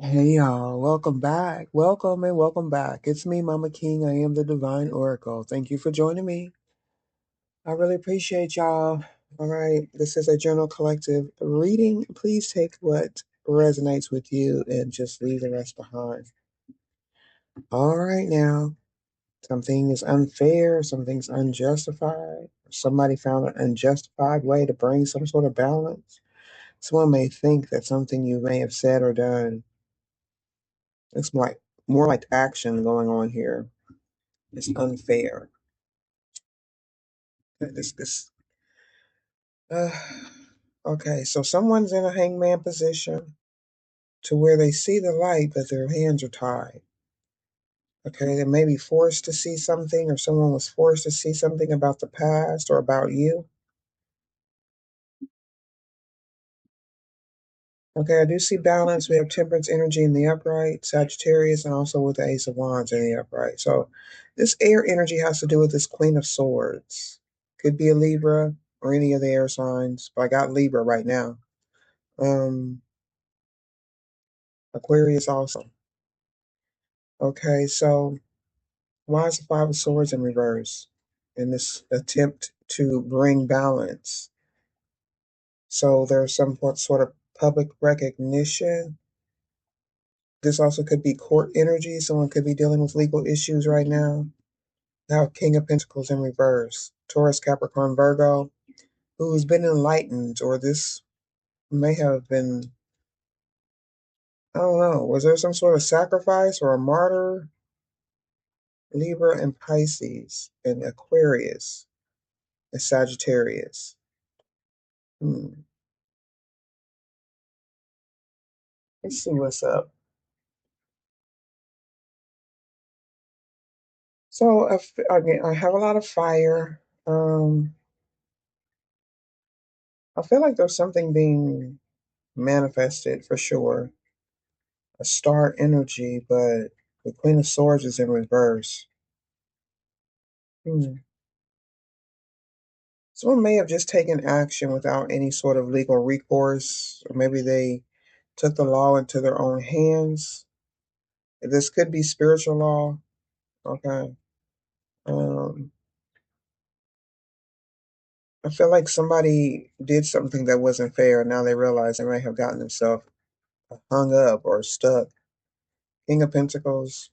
Hey y'all, welcome back. Welcome and welcome back. It's me, Mama King. I am the Divine Oracle. Thank you for joining me. I really appreciate y'all. All right, this is a journal collective reading. Please take what resonates with you and just leave the rest behind. All right, now, something is unfair, something's unjustified. Somebody found an unjustified way to bring some sort of balance. Someone may think that something you may have said or done, it's like more like action going on here. It's unfair. This. Uh, okay, so someone's in a hangman position to where they see the light, but their hands are tied. Okay, they may be forced to see something, or someone was forced to see something about the past or about you. Okay, I do see balance. We have temperance energy in the upright, Sagittarius, and also with the Ace of Wands in the upright. So this air energy has to do with this Queen of Swords. Could be a Libra or any of the air signs, but I got Libra right now. Um, Aquarius also. Okay, so why is the Five of Swords in reverse in this attempt to bring balance? So there's some sort of public recognition. This also could be court energy. Someone could be dealing with legal issues right now. Now, King of Pentacles in reverse. Taurus, Capricorn, Virgo, who's been enlightened, or this may have been, I don't know, was there some sort of sacrifice or a martyr? Libra and Pisces and Aquarius and Sagittarius. Hmm. Let's see what's up. So again, I have a lot of fire. I feel like there's something being manifested for sure. A star energy, but the Queen of Swords is in reverse. Hmm. Someone may have just taken action without any sort of legal recourse, or maybe they took the law into their own hands. This could be spiritual law. Okay. Um, I feel like somebody did something that wasn't fair, and now they realize they may have gotten themselves hung up or stuck. King of Pentacles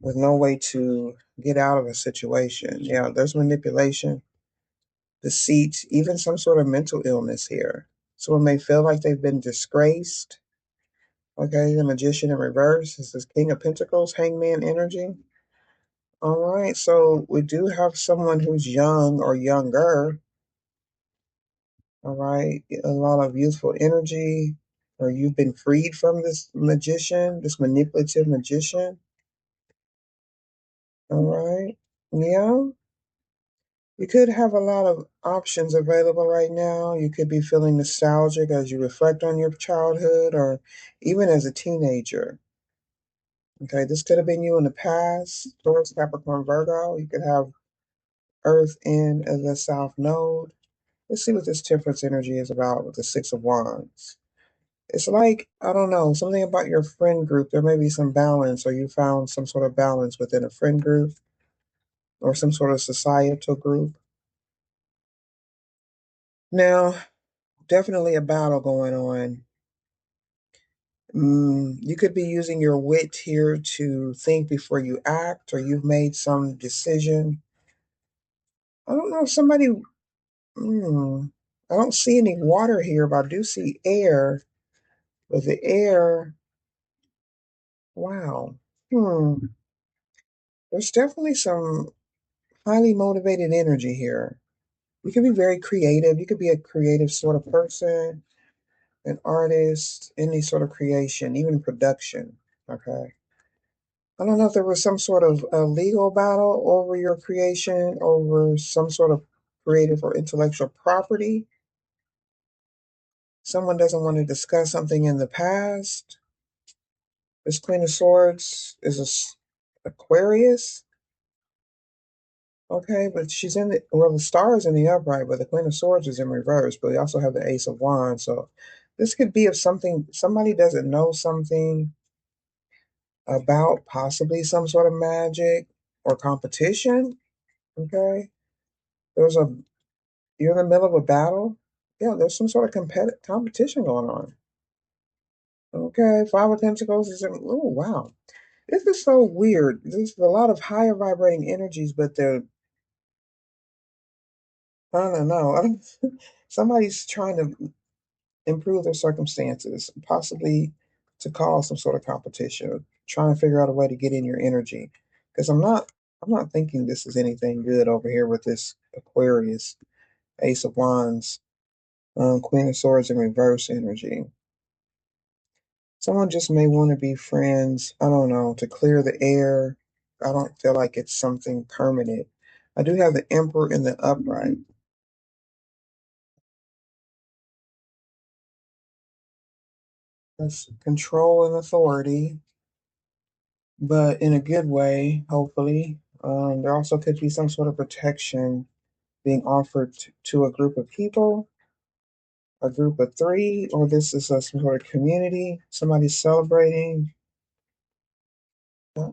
with no way to get out of a situation. Yeah, there's manipulation, deceit, even some sort of mental illness here. Someone may feel like they've been disgraced. Okay, the Magician in reverse. This is King of Pentacles, Hangman energy. All right, so we do have someone who's young or younger. All right, a lot of youthful energy, or you've been freed from this magician, this manipulative magician. All right, yeah, you could have a lot of options available right now. You could be feeling nostalgic as you reflect on your childhood, or even as a teenager. Okay, this could have been you in the past. Taurus, Capricorn, Virgo. You could have Earth in the South Node. Let's see what this temperance energy is about with the Six of Wands. It's like, I don't know, something about your friend group. There may be some balance, or you found some sort of balance within a friend group or some sort of societal group. Now, definitely a battle going on. You could be using your wit here to think before you act, or you've made some decision. I don't know if somebody, I don't see any water here, but I do see air. But the air, wow. Hmm. There's definitely some highly motivated energy here. You can be very creative. You could be a creative sort of person, an artist, any sort of creation, even production. Okay. I don't know if there was some sort of a legal battle over your creation, over some sort of creative or intellectual property. Someone doesn't want to discuss something in the past. This Queen of Swords is Aquarius. Okay, but she's in the, well, the star is in the upright, but the Queen of Swords is in reverse. But we also have the Ace of Wands. So this could be if somebody doesn't know something. about possibly some sort of magic or competition. Okay. There's a You're in the middle of a battle. Yeah, there's some sort of competition going on. Okay, Five of Pentacles is oh wow. This is so weird. There's a lot of higher vibrating energies, but they're I don't know. Somebody's trying to improve their circumstances, possibly to cause some sort of competition, trying to figure out a way to get in your energy. Because I'm not thinking this is anything good over here with this Aquarius, Ace of Wands, Queen of Swords in reverse energy. Someone just may want to be friends. I don't know, to clear the air. I don't feel like it's something permanent. I do have the Emperor in the upright. That's control and authority, but in a good way, hopefully. There also could be some sort of protection being offered to a group of people, a group of three, or this is a some sort of community. Somebody's celebrating. Uh,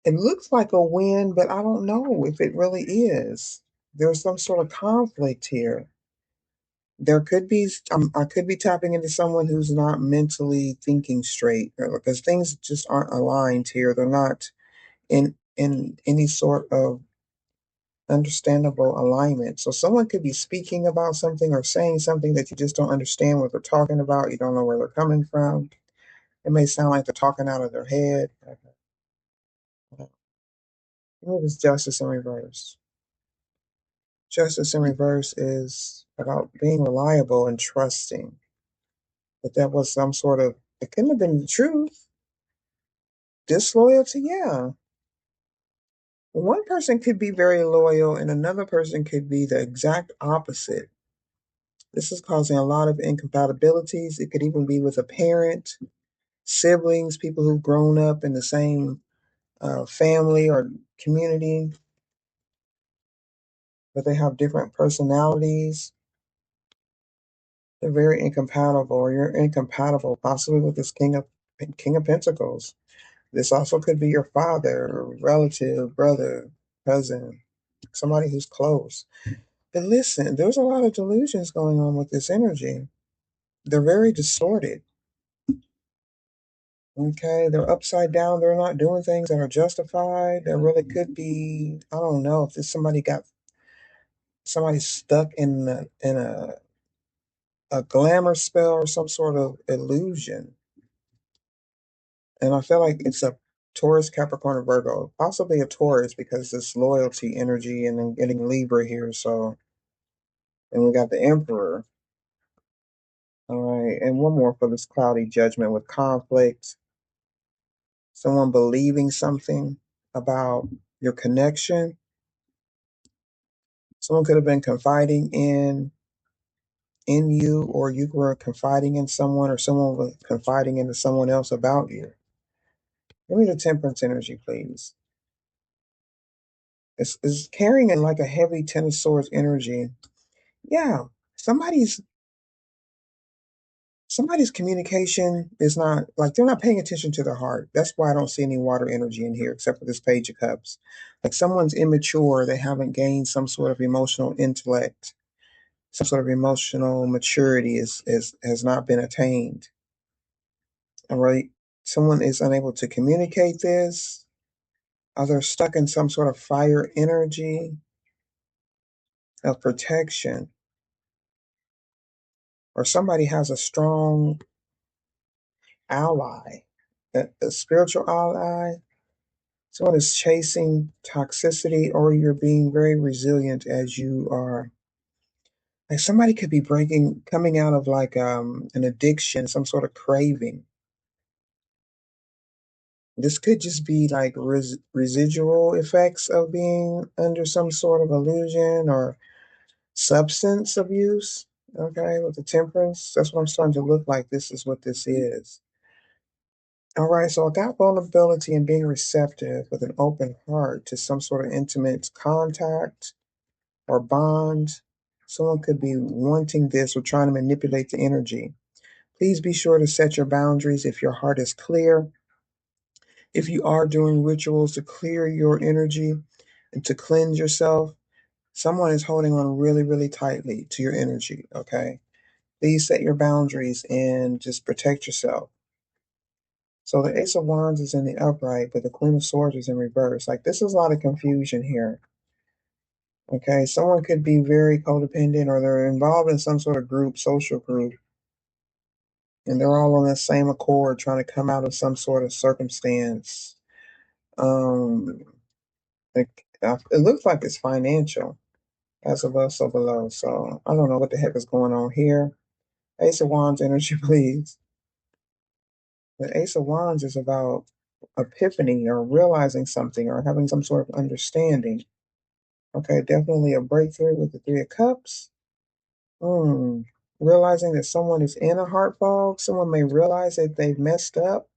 It looks like a win, but I don't know if it really is. There's some sort of conflict here. There could be, I could be tapping into someone who's not mentally thinking straight because things just aren't aligned here. They're not in any sort of understandable alignment. So someone could be speaking about something or saying something that you just don't understand what they're talking about. You don't know where they're coming from. It may sound like they're talking out of their head. What is justice in reverse? Justice in reverse is about being reliable and trusting. But that was some sort of, it couldn't have been the truth. Disloyalty, yeah. One person could be very loyal and another person could be the exact opposite. This is causing a lot of incompatibilities. It could even be with a parent, siblings, people who've grown up in the same family or community, but they have different personalities. They're very incompatible, or you're incompatible, possibly with this King of Pentacles. This also could be your father, relative, brother, cousin, somebody who's close. But listen, there's a lot of delusions going on with this energy. They're very distorted. Okay, they're upside down. They're not doing things that are justified. There really could be, I don't know, if this somebody stuck in a glamour spell or some sort of illusion. And I feel like it's a Taurus, Capricorn, or Virgo, possibly a Taurus because this loyalty energy and then getting Libra here. So, and we got the Emperor. All right. And one more for this cloudy judgment with conflict. Someone believing something about your connection. Someone could have been confiding in you, or you were confiding in someone, or someone was confiding into someone else about you. Give me the temperance energy, please. It's carrying in like a heavy Ten of Swords energy. Yeah, somebody's somebody's communication is not like they're not paying attention to their heart. That's why I don't see any water energy in here except for this Page of Cups. Like someone's immature, they haven't gained some sort of emotional intellect, some sort of emotional maturity has not been attained. All right. Someone is unable to communicate this. Or they're stuck in some sort of fire energy of protection. Or somebody has a strong ally, a spiritual ally. Someone is chasing toxicity, or you're being very resilient as you are. Like somebody could be coming out of like an addiction, some sort of craving. This could just be like residual effects of being under some sort of illusion or substance abuse. Okay, with the temperance, that's what I'm starting to look like. This is what this is. All right, so I got vulnerability and being receptive with an open heart to some sort of intimate contact or bond. Someone could be wanting this or trying to manipulate the energy. Please be sure to set your boundaries if your heart is clear. if you are doing rituals to clear your energy and to cleanse yourself, someone is holding on really, really tightly to your energy, okay? Please set your boundaries and just protect yourself. So the Ace of Wands is in the upright, but the Queen of Swords is in reverse. Like, this is a lot of confusion here. Okay, someone could be very codependent or they're involved in some sort of group, social group, and they're all on the same accord trying to come out of some sort of circumstance. Um, it looks like it's financial, as above, so below. So I don't know what the heck is going on here. Ace of Wands energy, please. The Ace of Wands is about epiphany or realizing something or having some sort of understanding. Okay, definitely a breakthrough with the Three of Cups. Hmm. Realizing that someone is in a heart fog. Someone may realize that they've messed up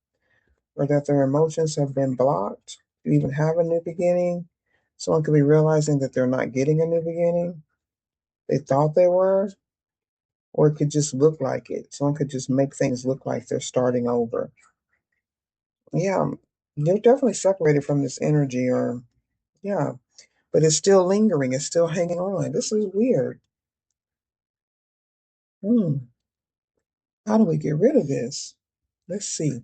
or that their emotions have been blocked to even have a new beginning. Someone could be realizing that they're not getting a new beginning. They thought they were, or it could just look like it. Someone could just make things look like they're starting over. Yeah, they're definitely separated from this energy, or yeah, but it's still lingering. It's still hanging on. This is weird. Hmm. How do we get rid of this? Let's see.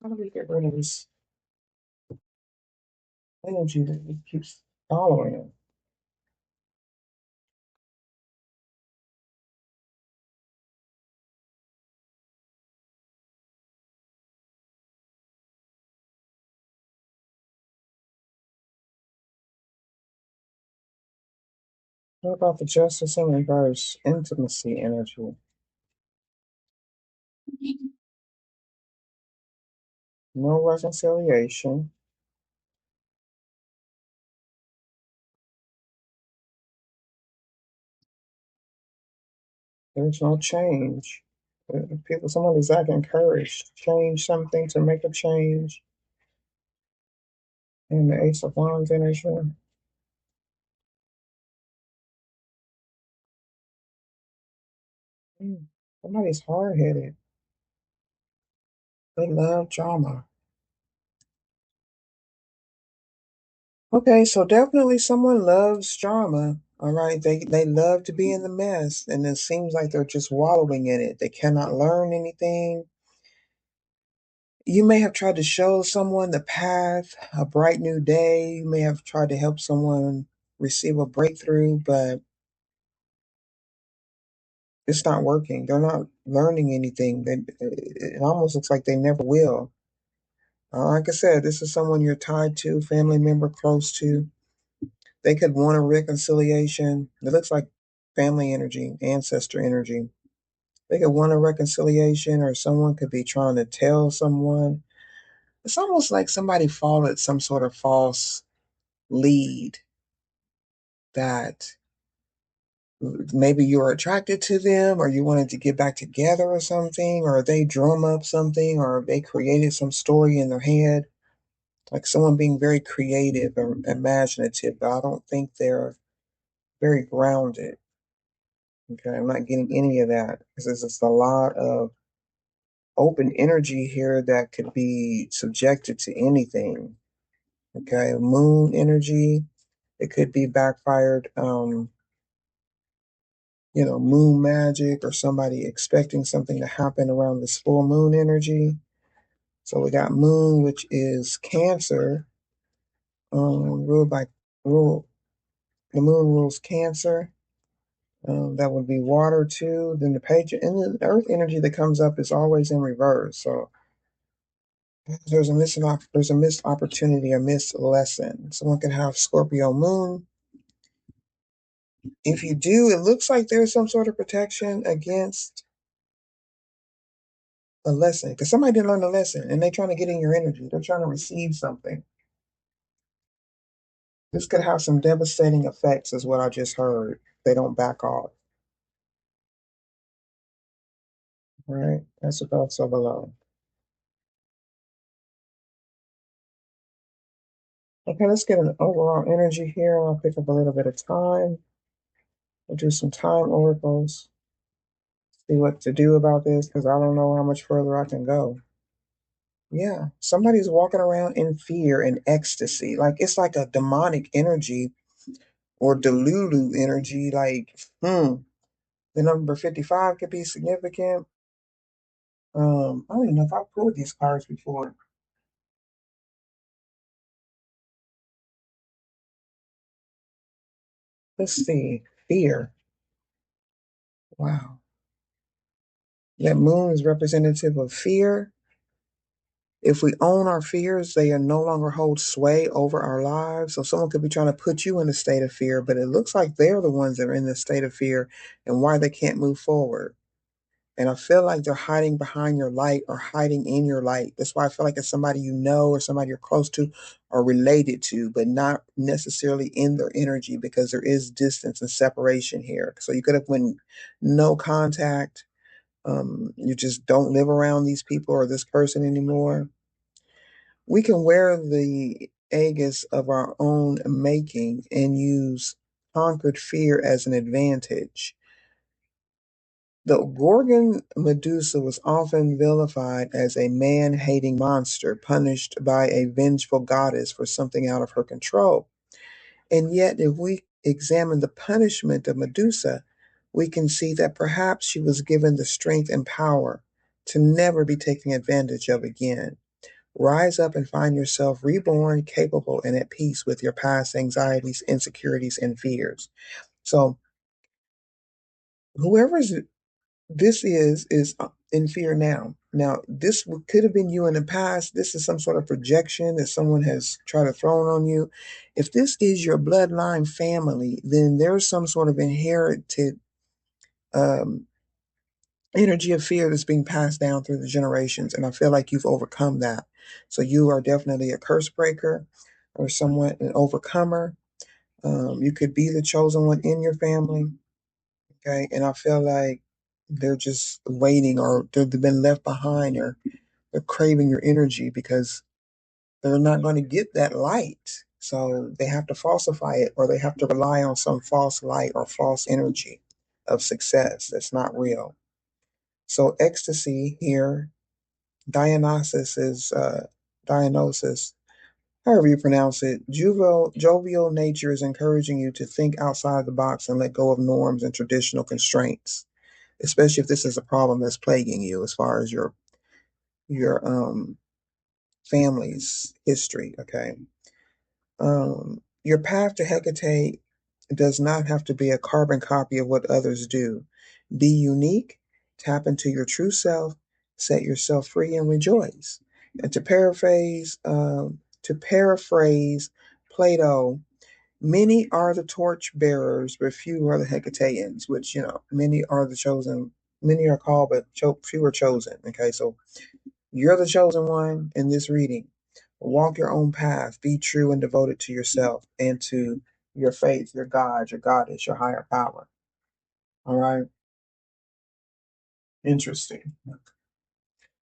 How do we get rid of this energy that keeps following them? What about the justice in reverse? Intimacy energy. No reconciliation. There's no change. People, somebody's acting encouraged to change something, to make a change. And the Ace of Wands energy. Hmm, somebody's hard headed. They love drama. Okay, so definitely someone loves drama. All right, they love to be in the mess, and it seems like they're just wallowing in it. They cannot learn anything. You may have tried to show someone the path, a bright new day. You may have tried to help someone receive a breakthrough, but it's not working. They're not learning anything. It almost looks like they never will. Like I said, this is someone you're tied to, family member close to. They could want a reconciliation. It looks like family energy, ancestor energy. They could want a reconciliation, or someone could be trying to tell someone. It's almost like somebody followed some sort of false lead that maybe you were attracted to them or you wanted to get back together or something, or they drum up something, or they created some story in their head, like someone being very creative or imaginative, but I don't think they're very grounded. Okay, I'm not getting any of that because there's just a lot of open energy here that could be subjected to anything. Okay, moon energy, it could be backfired. Moon magic or somebody expecting something to happen around this full moon energy. So we got moon, which is Cancer, ruled by rule. The moon rules Cancer. That would be water too. Then the page and the earth energy that comes up is always in reverse. So there's a missed opportunity, a missed lesson. Someone can have Scorpio moon. If you do, it looks like there's some sort of protection against a lesson because somebody didn't learn a lesson and they're trying to get in your energy. They're trying to receive something. This could have some devastating effects, is what I just heard. They don't back off. Right? That's above so below. Okay, let's get an overall energy here. I'll pick up a little bit of time. We'll do some time oracles. See what to do about this because I don't know how much further I can go. Yeah, somebody's walking around in fear and ecstasy. Like it's like a demonic energy or delulu energy. Like, the number 55 could be significant. I don't even know if I've pulled these cards before. Let's see. Fear. Wow. That moon is representative of fear. If we own our fears, they are no longer hold sway over our lives. So someone could be trying to put you in a state of fear, but it looks like they're the ones that are in the state of fear and why they can't move forward. And I feel like they're hiding behind your light or hiding in your light. That's why I feel like it's somebody you know or somebody you're close to or related to, but not necessarily in their energy because there is distance and separation here. So you could have been no contact. You just don't live around these people or this person anymore. We can wear the aegis of our own making and use conquered fear as an advantage. The Gorgon Medusa was often vilified as a man hating monster punished by a vengeful goddess for something out of her control. And yet, if we examine the punishment of Medusa, we can see that perhaps she was given the strength and power to never be taken advantage of again. Rise up and find yourself reborn, capable, and at peace with your past anxieties, insecurities, and fears. So, whoever's this is in fear now. Now, this could have been you in the past. This is some sort of projection that someone has tried to throw on you. If this is your bloodline family, then there's some sort of inherited um, energy of fear that's being passed down through the generations. And I feel like you've overcome that. So you are definitely a curse breaker or somewhat an overcomer. You could be the chosen one in your family. Okay. And I feel like they're just waiting or they've been left behind or they're craving your energy because they're not going to get that light. So they have to falsify it or they have to rely on some false light or false energy of success that's not real. So ecstasy here, Dionysus is Dionysus, however you pronounce it. Jovial nature is encouraging you to think outside the box and let go of norms and traditional constraints, especially if this is a problem that's plaguing you as far as your family's history. Okay, your path to Hecate does not have to be a carbon copy of what others do. Be unique, tap into your true self, set yourself free, and rejoice. And to paraphrase Plato, many are the torch bearers, but few are the Hecateans. Which many are the chosen. Many are called, but few are chosen. Okay, so you're the chosen one in this reading. Walk your own path. Be true and devoted to yourself and to your faith, your God, your goddess, your higher power. All right. Interesting.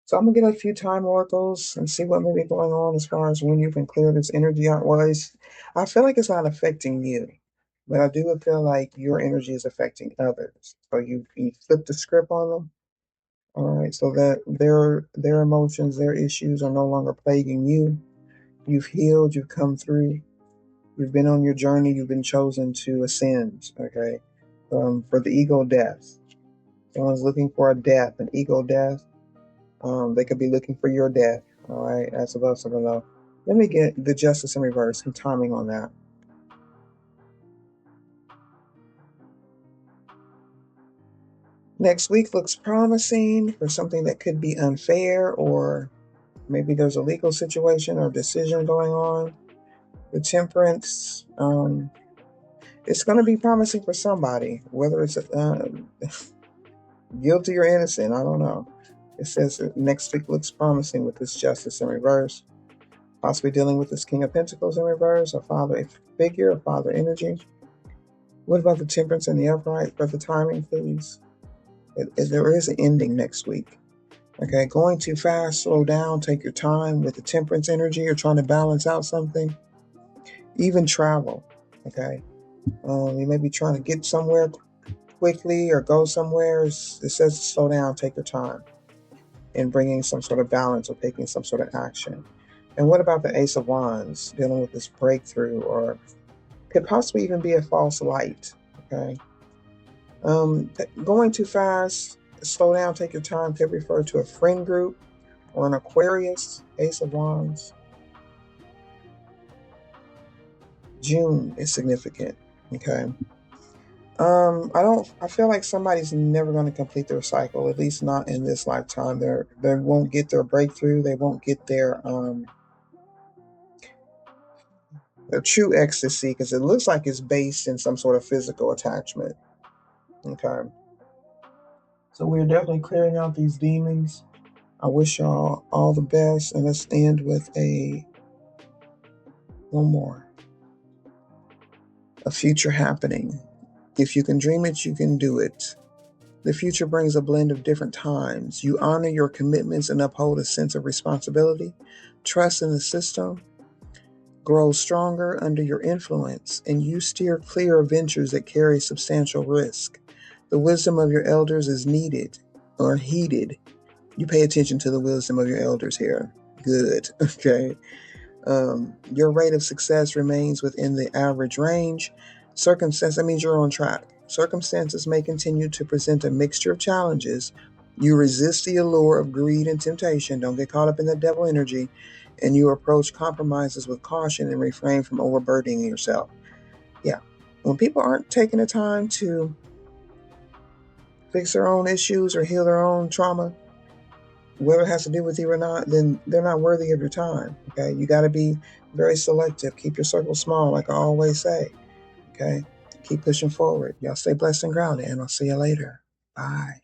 So I'm gonna get a few time oracles and see what may be going on as far as when you can clear this energy out. I feel like it's not affecting you, but I do feel like your energy is affecting others. So you flip the script on them. All right. So that their emotions, their issues are no longer plaguing you. You've healed. You've come through. You've been on your journey. You've been chosen to ascend. Okay. For the ego death. Someone's looking for a death, an ego death. They could be looking for your death. All right. That's about something else. Let me get the justice in reverse. Some timing on that. Next week looks promising for something that could be unfair, or maybe there's a legal situation or decision going on. The temperance. It's going to be promising for somebody, whether it's guilty or innocent. I don't know. It says next week looks promising with this justice in reverse. Possibly dealing with this King of Pentacles in reverse, a father figure, a father energy. What about the temperance and the upright for the timing, please? There is an ending next week. Okay, going too fast, slow down, take your time with the temperance energy. You're trying to balance out something. even travel. Okay. You may be trying to get somewhere quickly or go somewhere. It says to slow down, take your time in bringing some sort of balance or taking some sort of action. And what about the Ace of Wands, dealing with this breakthrough, or could possibly even be a false light? Okay. Going too fast, slow down, take your time, could refer to a friend group or an Aquarius, Ace of Wands. June is significant. Okay. I feel like somebody's never going to complete their cycle, at least not in this lifetime. They won't get their breakthrough. They won't get their true ecstasy, because it looks like it's based in some sort of physical attachment. Okay. So we're definitely clearing out these demons. I wish y'all all the best, and let's end with one more. A future happening. If you can dream it, you can do it. The future brings a blend of different times. You honor your commitments and uphold a sense of responsibility. Trust in the system grows stronger under your influence, and you steer clear of ventures that carry substantial risk. The wisdom of your elders is needed or heeded. You pay attention to the wisdom of your elders here. Good. Okay. Your rate of success remains within the average range. That means you're on track. Circumstances may continue to present a mixture of challenges. You resist the allure of greed and temptation. Don't get caught up in the devil energy. And you approach compromises with caution and refrain from overburdening yourself. Yeah. When people aren't taking the time to fix their own issues or heal their own trauma, whether it has to do with you or not, then they're not worthy of your time. Okay. You got to be very selective. Keep your circle small, like I always say. Okay. Keep pushing forward. Y'all stay blessed and grounded, and I'll see you later. Bye.